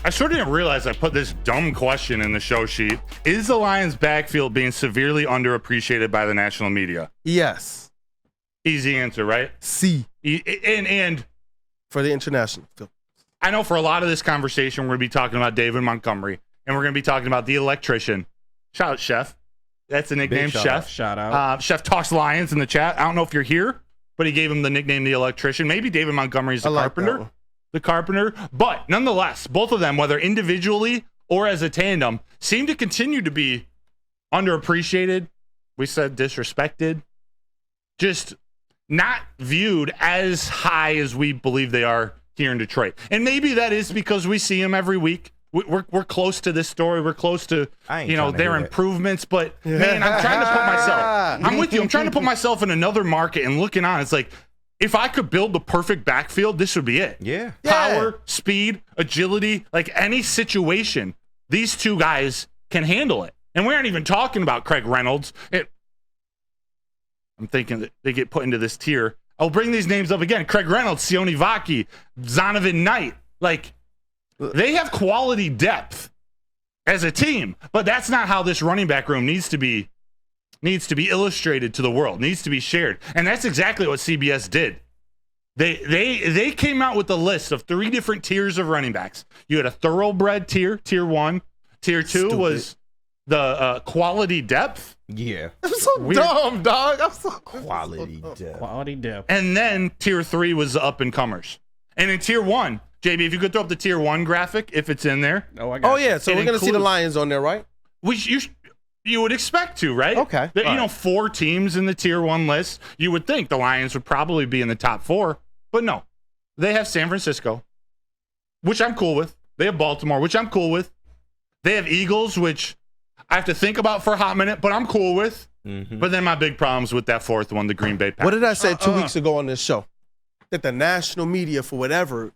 I sort of didn't realize I put this dumb question in the show sheet. Is the Lions' backfield being severely underappreciated by the national media? Yes. Easy answer, right? C. And for the international. I know for a lot of this conversation, we're going to be talking about David Montgomery, and we're going to be talking about the electrician. Shout out, Chef. That's the nickname, Chef. Shout out. Chef Talks Lions in the chat. I don't know if you're here, but he gave him the nickname the electrician. Maybe David Montgomery's the carpenter. The carpenter. But nonetheless, both of them, whether individually or as a tandem, seem to continue to be underappreciated. We said disrespected. Just not viewed as high as we believe they are here in Detroit. And maybe that is because we see them every week. We're close to this story. We're close to their improvements. But man, I'm trying to put myself. I'm with you. I'm trying to put myself in another market and looking on. It's like if I could build the perfect backfield, this would be it. Yeah. Power, speed, agility, like any situation, these two guys can handle it. And we aren't even talking about Craig Reynolds. I'm thinking that they get put into this tier. I'll bring these names up again. Craig Reynolds, Sione Vaki, Zonovan Knight. Like, they have quality depth as a team, but that's not how this running back room needs to be illustrated to the world, needs to be shared. And that's exactly what CBS did. They came out with a list of 3 different tiers of running backs. You had a thoroughbred tier, tier 1. Tier 2 was the quality depth. Yeah. I'm so dumb, dog. I'm so quality depth. Quality depth. And then tier 3 was the up-and-comers. And in tier 1, JB, if you could throw up the tier 1 graphic, if it's in there. Oh, yeah. So we're going to see the Lions on there, right? You would expect to, right? Okay. 4 teams in the tier 1 list. You would think the Lions would probably be in the top 4. But no. They have San Francisco, which I'm cool with. They have Baltimore, which I'm cool with. They have Eagles, which I have to think about for a hot minute, but I'm cool with. Mm-hmm. But then my big problem's with that 4th one, the Green Bay Packers. What did I say 2 weeks ago on this show? That the national media, for whatever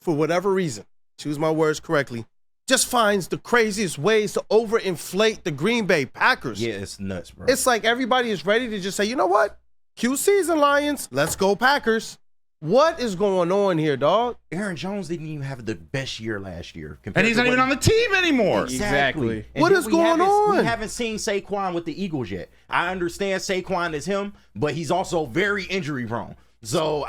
reason, choose my words correctly, just finds the craziest ways to overinflate the Green Bay Packers. Yeah, it's nuts, bro. It's like everybody is ready to just say, you know what? Q season, Lions. Let's go Packers. What is going on here, dog? Aaron Jones didn't even have the best year last year. And he's not even on the team anymore. Exactly. What is going on? We haven't seen Saquon with the Eagles yet. I understand Saquon is him, but he's also very injury prone. So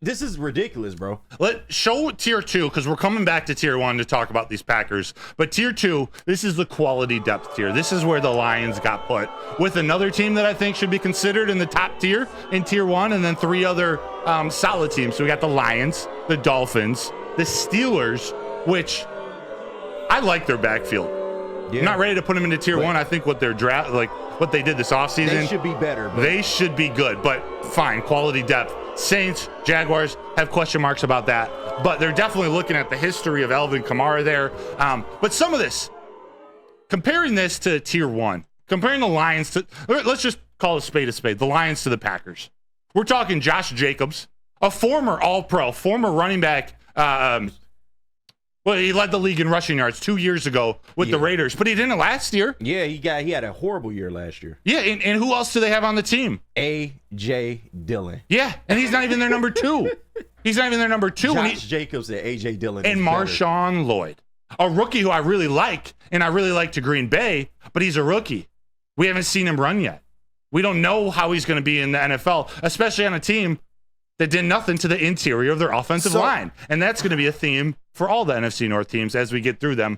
this is ridiculous, bro. Let's show tier 2 because we're coming back to tier 1 to talk about these Packers. But tier 2, this is the quality depth tier. This is where the Lions got put with another team that I think should be considered in the top tier in tier 1, and then 3 other solid teams. So we got the Lions, the Dolphins, the Steelers, which I like their backfield. Yeah. I'm not ready to put them into tier 1. I think what their draft, like what they did this offseason, they should be better. They should be good, but fine, quality depth. Saints, Jaguars have question marks about that, but they're definitely looking at the history of Alvin Kamara there. But some of this, comparing this to tier 1, comparing the Lions to, let's just call a spade, the Lions to the Packers. We're talking Josh Jacobs, a former All-Pro, former running back. Well, he led the league in rushing yards 2 years ago with the Raiders, but he didn't last year. Yeah, he had a horrible year last year. Yeah, and who else do they have on the team? A.J. Dillon. Yeah, and he's not even their number 2. He's not even their number 2. Josh Jacobs and A.J. Dillon. And Marshawn Lloyd, a rookie who I really like, and I really like to Green Bay, but he's a rookie. We haven't seen him run yet. We don't know how he's going to be in the NFL, especially on a team that did nothing to the interior of their offensive line. And that's going to be a theme for all the NFC North teams as we get through them.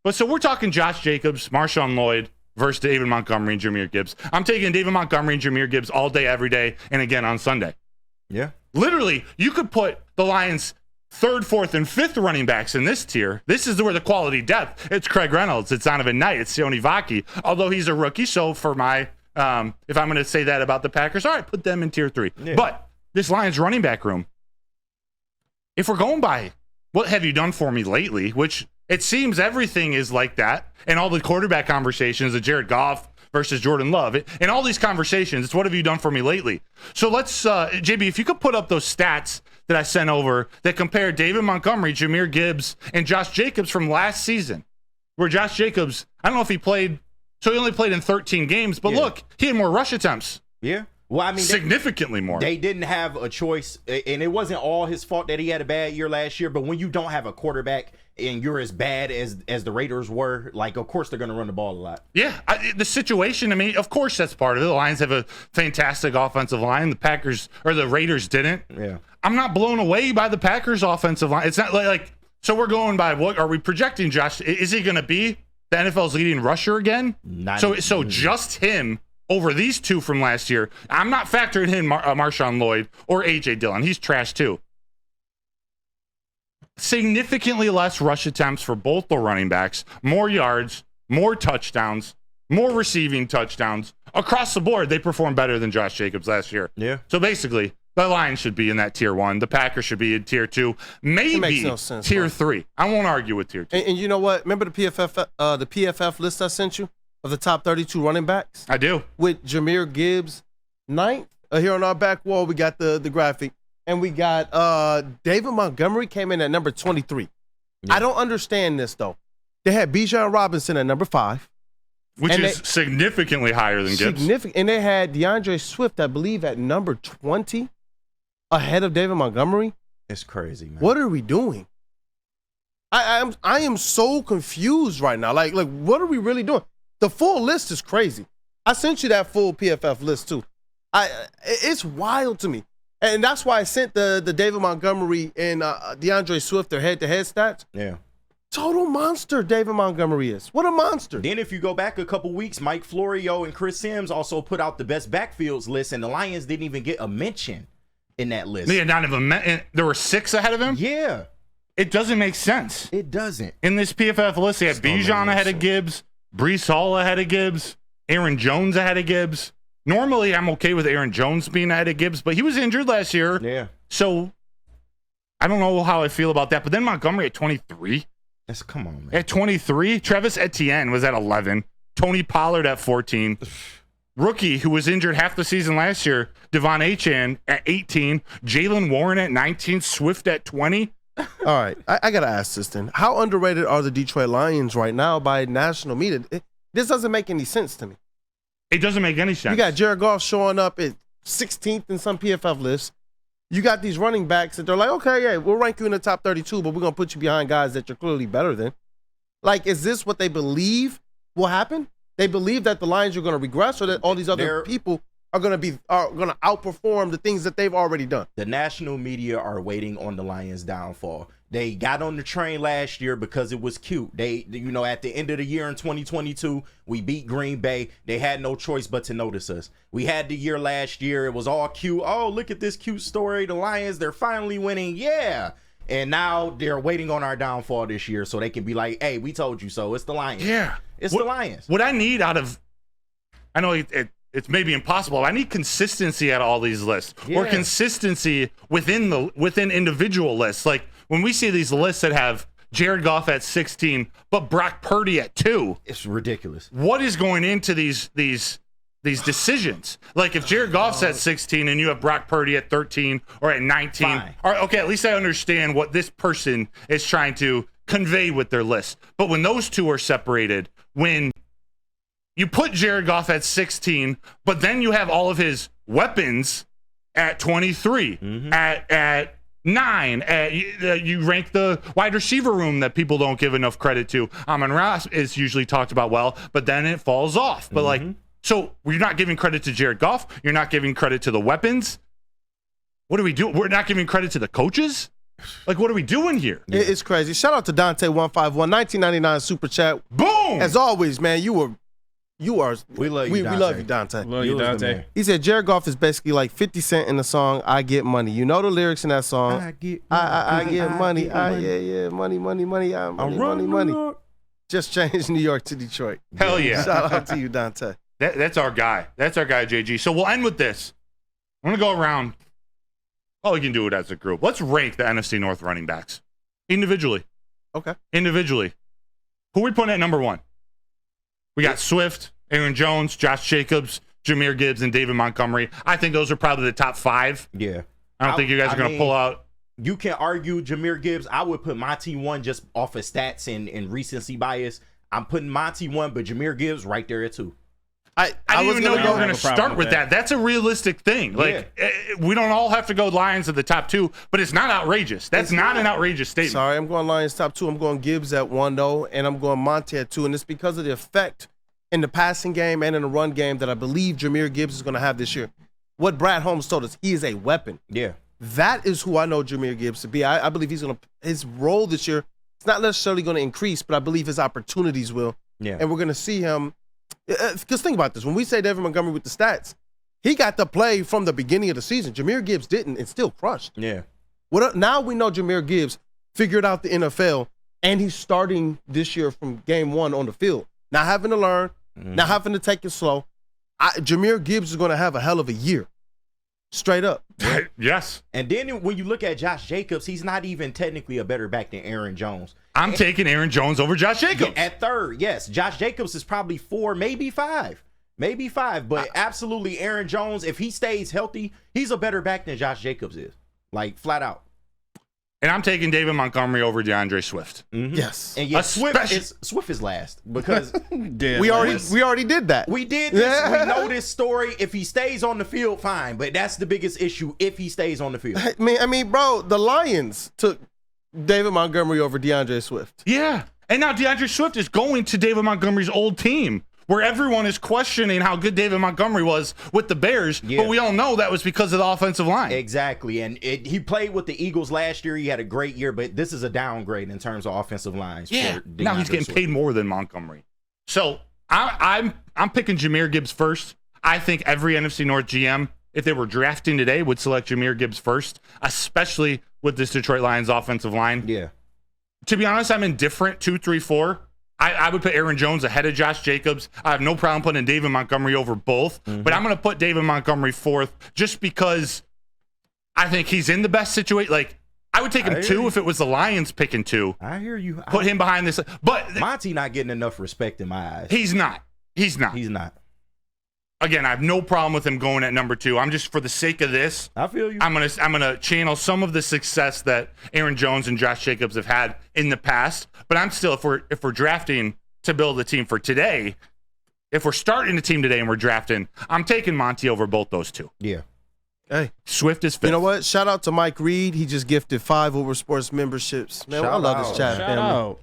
But so we're talking Josh Jacobs, Marshawn Lloyd versus David Montgomery and Jahmyr Gibbs. I'm taking David Montgomery and Jahmyr Gibbs all day, every day, and again on Sunday. Yeah. Literally, you could put the Lions' 3rd, 4th, and 5th running backs in this tier. This is where the quality depth. It's Craig Reynolds. It's Zonovan Knight. It's Sione Vaki. Although he's a rookie, so for my, if I'm going to say that about the Packers, all right, put them in tier 3. Yeah. But this Lions running back room, if we're going by what have you done for me lately, which it seems everything is like that, and all the quarterback conversations, the Jared Goff versus Jordan Love, and all these conversations, it's what have you done for me lately? So let's, JB, if you could put up those stats that I sent over that compare David Montgomery, Jahmyr Gibbs, and Josh Jacobs from last season, where Josh Jacobs, I don't know if he played, so he only played in 13 games, but look, he had more rush attempts. Yeah. Well, I mean, significantly more. They didn't have a choice, and it wasn't all his fault that he had a bad year last year. But when you don't have a quarterback and you're as bad as the Raiders were, like, of course they're going to run the ball a lot. Yeah, the situation, I mean, of course that's part of it. The Lions have a fantastic offensive line. The Raiders didn't. Yeah. I'm not blown away by the Packers' offensive line. It's not like so we're going by what are we projecting, Josh? Is he going to be the NFL's leading rusher again? So just him over these two from last year. I'm not factoring in Marshawn Lloyd or A.J. Dillon. He's trash too. Significantly less rush attempts for both the running backs, more yards, more touchdowns, more receiving touchdowns. Across the board, they performed better than Josh Jacobs last year. Yeah. So basically, the Lions should be in that tier 1. The Packers should be in tier 2. Maybe no sense, tier bro. 3. I won't argue with tier 2. And you know what? Remember the PFF list I sent you of the top 32 running backs? I do. With Jahmyr Gibbs 9th. Here on our back wall, we got the graphic. And we got David Montgomery came in at number 23. Yeah. I don't understand this, though. They had Bijan Robinson at number 5. Which is significantly higher than Gibbs. And they had DeAndre Swift, I believe, at number 20 ahead of David Montgomery. It's crazy, man. What are we doing? I am so confused right now. Like, what are we really doing? The full list is crazy. I sent you that full PFF list, too. It's wild to me. And that's why I sent the David Montgomery and DeAndre Swift their head-to-head stats. Yeah. Total monster David Montgomery is. What a monster. Then if you go back a couple weeks, Mike Florio and Chris Sims also put out the best backfields list, and the Lions didn't even get a mention in that list. Yeah, not even there were 6 ahead of him? Yeah. It doesn't make sense. It doesn't. In this PFF list, they had Bijan ahead of Gibbs, Breece Hall ahead of Gibbs, Aaron Jones ahead of Gibbs. Normally, I'm okay with Aaron Jones being ahead of Gibbs, but he was injured last year. Yeah. So I don't know how I feel about that. But then Montgomery at 23. Come on, man. At 23, Travis Etienne was at 11. Tony Pollard at 14. Rookie who was injured half the season last year, Devon Achane at 18. Jalen Warren at 19. Swift at 20. All right, I got to ask this then. How underrated are the Detroit Lions right now by national media? This doesn't make any sense to me. It doesn't make any sense. You got Jared Goff showing up at 16th in some PFF lists. You got these running backs that they're like, okay, yeah, we'll rank you in the top 32, but we're going to put you behind guys that you're clearly better than. Like, is this what they believe will happen? They believe that the Lions are going to regress, or that all these other people are going to outperform the things that they've already done? The national media are waiting on the Lions' downfall. They got on the train last year because it was cute. They, at the end of the year in 2022, we beat Green Bay. They had no choice but to notice us. We had the year last year. It was all cute. Oh, look at this cute story. The Lions, they're finally winning. Yeah. And now they're waiting on our downfall this year so they can be like, hey, we told you so. It's the Lions. Yeah. It's the Lions. What I need I know it's maybe impossible. I need consistency out of all these lists, or consistency within individual lists. Like when we see these lists that have Jared Goff at 16, but Brock Purdy at 2, it's ridiculous. What is going into these decisions? Like if Jared Goff's at 16 and you have Brock Purdy at 13 or at 19, okay, at least I understand what this person is trying to convey with their list. But when those two are separated, when you put Jared Goff at 16, but then you have all of his weapons at 23, at 9. You rank the wide receiver room that people don't give enough credit to. Amon-Ra is usually talked about well, but then it falls off. But so you're not giving credit to Jared Goff. You're not giving credit to the weapons. What do we do? We're not giving credit to the coaches? Like, what are we doing here? It's crazy. Shout out to Dante151, 1999 super chat. Boom! As always, man, you are. We love you, Dante. We love you, Dante. Love you, Dante. He said Jared Goff is basically like 50 Cent in the song "I Get Money." You know the lyrics in that song. I get money. Money. Just changed New York to Detroit. Hell yeah! Shout out to you, Dante. That's our guy. That's our guy, JG. So we'll end with this. I'm gonna go around. Oh, we can do it as a group. Let's rank the NFC North running backs individually. Okay. Individually, who are we putting at number 1? We got Swift, Aaron Jones, Josh Jacobs, Jahmyr Gibbs, and David Montgomery. I think those are probably the top 5. Yeah. I don't think you guys are going to pull out. You can argue Jahmyr Gibbs. I would put Monty 1 just off of stats and recency bias. I'm putting Monty 1, but Jahmyr Gibbs right there at 2. I didn't was even know gonna you were go- going to start with that. That's a realistic thing. Like, we don't all have to go Lions at the top 2, but it's not outrageous. That's not an outrageous statement. Sorry, I'm going Lions top 2. I'm going Gibbs at 1, though, and I'm going Monty at 2. And it's because of the effect in the passing game and in the run game that I believe Jahmyr Gibbs is going to have this year. What Brad Holmes told us, he is a weapon. Yeah. That is who I know Jahmyr Gibbs to be. I believe his role this year, it's not necessarily going to increase, but I believe his opportunities will. Yeah. And we're going to see him. Because think about this. When we say David Montgomery with the stats, he got to play from the beginning of the season. Jahmyr Gibbs didn't and still crushed. Yeah. Now we know Jahmyr Gibbs figured out the NFL, and he's starting this year from game 1 on the field. Not having to learn, not having to take it slow. Jahmyr Gibbs is going to have a hell of a year. Straight up. Yes. And then when you look at Josh Jacobs, he's not even technically a better back than Aaron Jones. I'm taking Aaron Jones over Josh Jacobs. At 3rd, yes. Josh Jacobs is probably 4, maybe 5. Maybe 5. But absolutely, Aaron Jones, if he stays healthy, he's a better back than Josh Jacobs is. Like, flat out. And I'm taking David Montgomery over DeAndre Swift. Mm-hmm. Yes. And yet Swift is last because we already did that. we did this. We know this story. If he stays on the field, fine. But that's the biggest issue if he stays on the field. I mean, bro, the Lions took David Montgomery over DeAndre Swift. Yeah. And now DeAndre Swift is going to David Montgomery's old team, where everyone is questioning how good David Montgomery was with the Bears, but we all know that was because of the offensive line. Exactly, and he played with the Eagles last year. He had a great year, but this is a downgrade in terms of offensive lines. Yeah, For now he's getting paid more than Montgomery. So I'm picking Jahmyr Gibbs first. I think every NFC North GM, if they were drafting today, would select Jahmyr Gibbs first, especially with this Detroit Lions offensive line. Yeah. To be honest, I'm indifferent, 2, 3, 4. I would put Aaron Jones ahead of Josh Jacobs. I have no problem putting David Montgomery over both, but I'm going to put David Montgomery 4th just because I think he's in the best situation. Like, I would take him 2 if it was the Lions picking 2. I hear you. Put him behind this. But Monty not getting enough respect in my eyes. He's not. He's not. Again, I have no problem with him going at number 2. I'm just, for the sake of this, I feel you. I'm gonna channel some of the success that Aaron Jones and Josh Jacobs have had in the past. But I'm still, if we're drafting to build a team for today, if we're starting a team today and we're drafting, I'm taking Monty over both those 2. Yeah. Hey, Swift is 5th. You know what? Shout out to Mike Reed. He just gifted 5 Uber Sports memberships. Man, I love this chat family.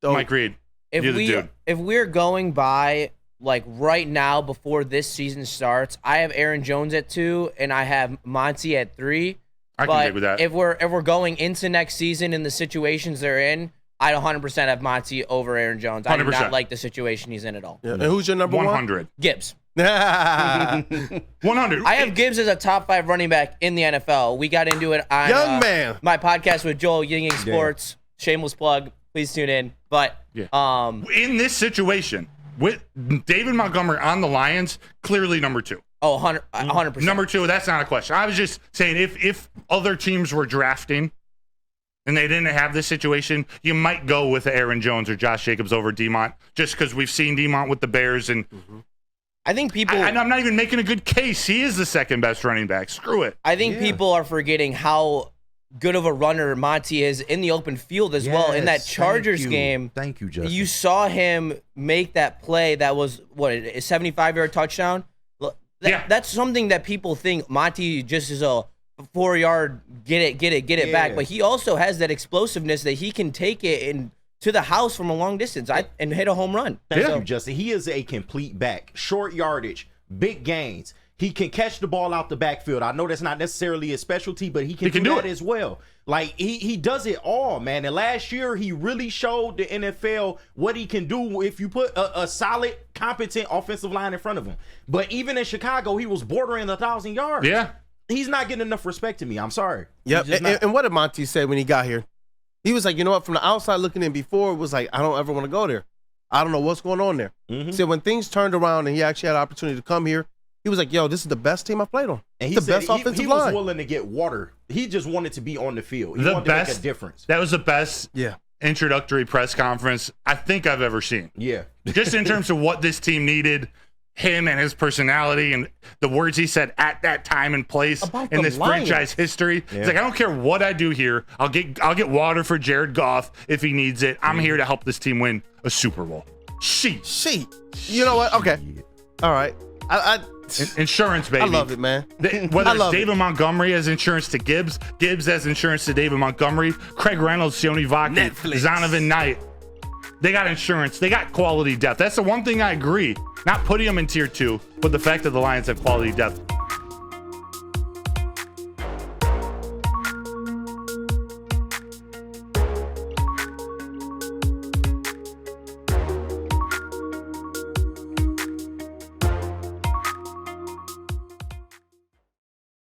Mike Reed, you're the dude. If we're going by, like, right now before this season starts, I have Aaron Jones at 2 and I have Monty at 3. I can dig with that. If we're going into next season in the situations they're in, I'd 100% have Monty over Aaron Jones. I do 100%. not like the situation he's in at all. Yeah. And who's your number 100. Gibbs. 100. I have Gibbs as a top 5 running back in the NFL. We got into it on Young man. my podcast with Joel, Ying Sports. Shameless plug. Please tune in. But in this situation, with David Montgomery on the Lions, clearly number 2. Oh, 100%. Number 2, that's not a question. I was just saying, if other teams were drafting and they didn't have this situation, you might go with Aaron Jones or Josh Jacobs over DeMont, just because we've seen DeMont with the Bears. And I think people... I'm not even making a good case. He is the second best running back. Screw it. I think people are forgetting how good of a runner Monty is in the open field as well. In that Chargers game, thank you, Justin. You saw him make that play that was, what, a 75-yard touchdown? That's something that people think Monty just is a 4-yard get it back, but he also has that explosiveness that he can take it to the house from a long distance and hit a home run. Thank you, Justin. He is a complete back. Short yardage, big gains. He can catch the ball out the backfield. I know that's not necessarily his specialty, but he can do that as well. Like, he does it all, man. And last year, he really showed the NFL what he can do if you put a solid, competent offensive line in front of him. But even in Chicago, he was bordering 1,000 yards. Yeah. He's not getting enough respect to me. I'm sorry. Yep. And what did Monty say when he got here? He was like, you know what? From the outside looking in before, it was like, I don't ever want to go there. I don't know what's going on there. He said when things turned around and he actually had an opportunity to come here, he was like, yo, this is the best team I played on. And he the said best offensive he line. was willing to get water. He just wanted to be on the field. He wanted to make a difference. That was the best introductory press conference I think I've ever seen. Yeah. Just in terms of what this team needed, him and his personality and the words he said at that time and place in this franchise history. He's like, I don't care what I do here. I'll get water for Jared Goff if he needs it. I'm here to help this team win a Super Bowl. You know what? Okay. All right. Insurance, baby. I love it, man. Whether it's David Montgomery has insurance to Gibbs, Gibbs has insurance to David Montgomery, Craig Reynolds, Sione Vaki, Zonovan Knight. They got insurance. They got quality depth. That's the one thing I agree. Not putting them in tier 2, but the fact that the Lions have quality depth.